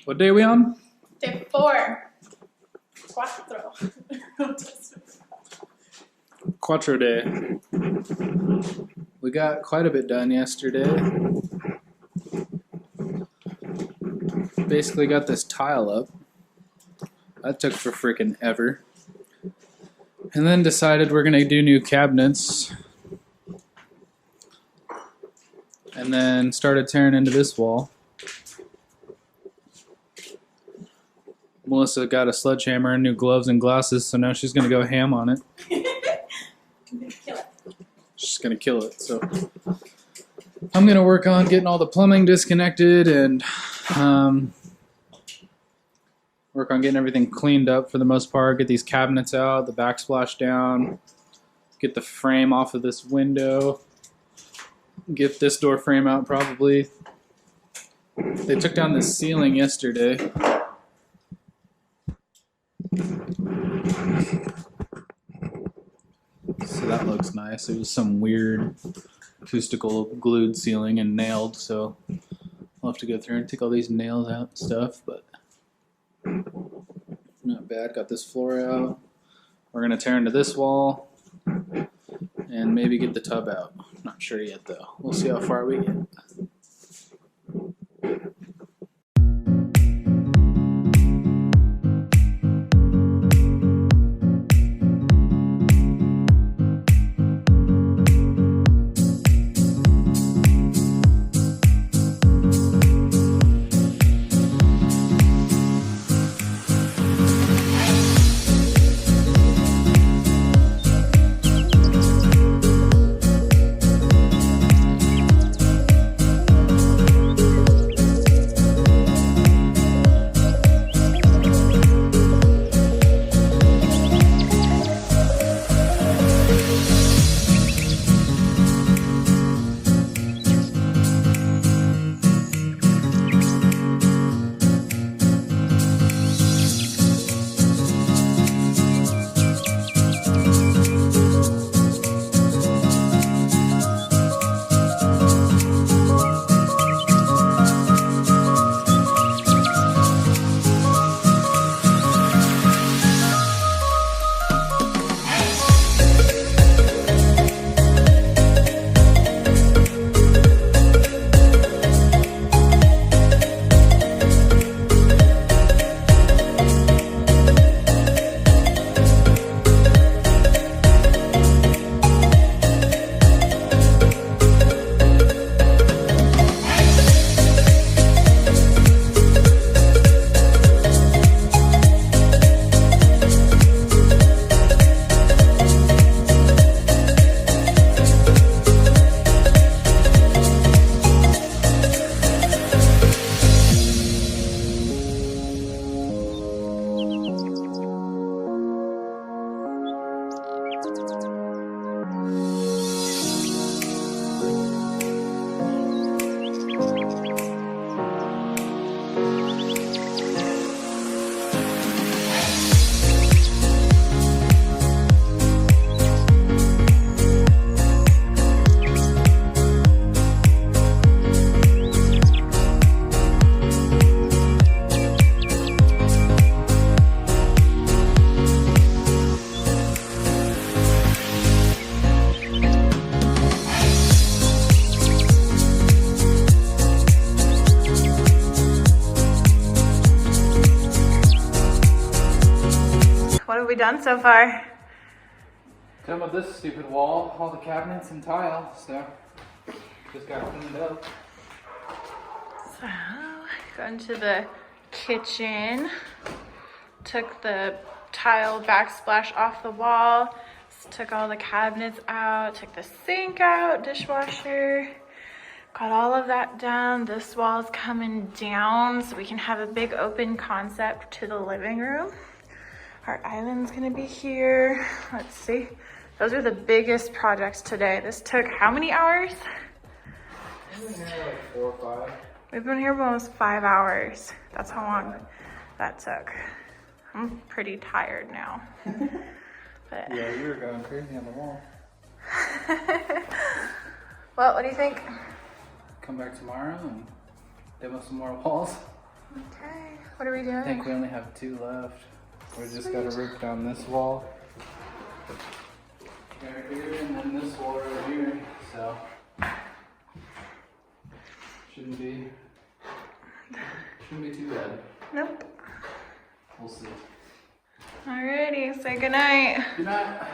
What day are we on? Day 4. Cuatro. Quattro day. We got quite a bit done yesterday. Basically got this tile up. That took for freaking ever. And then decided we're gonna do new cabinets. And then started tearing into this wall. Melissa got a sledgehammer and new gloves and glasses, so now she's gonna go ham on it. I'm gonna kill it. She's gonna kill it. So I'm gonna work on getting all the plumbing disconnected and work on getting everything cleaned up for the most part. Get these cabinets out, the backsplash down, get the frame off of this window, get this door frame out probably. They took down the ceiling yesterday. So that looks nice. It was some weird acoustical glued ceiling and nailed, so I'll have to go through and take all these nails out and stuff, but not bad. Got this floor out. We're gonna tear into this wall and maybe get the tub out. Not sure yet though. We'll see how far we get. What have we done so far? Done with this stupid wall, all the cabinets and tile, so just got cleaned up. So, going to the kitchen. Took the tile backsplash off the wall. Took all the cabinets out. Took the sink out, dishwasher. Got all of that done. This wall's coming down so we can have a big open concept to the living room. Our island's gonna be here. Let's see. Those are the biggest projects today. This took how many hours? We've been here like 4 or 5. We've been here for almost 5 hours. That's how long that took. I'm pretty tired now. But Yeah, you were going crazy on the wall. well, what do you think? Come back tomorrow and demo some more walls. Okay, what are we I think doing? we only have 2 left. We just gotta rip down this wall right here and then this wall right here. So shouldn't be too bad. Nope. We'll see. Alrighty, say goodnight. Good night.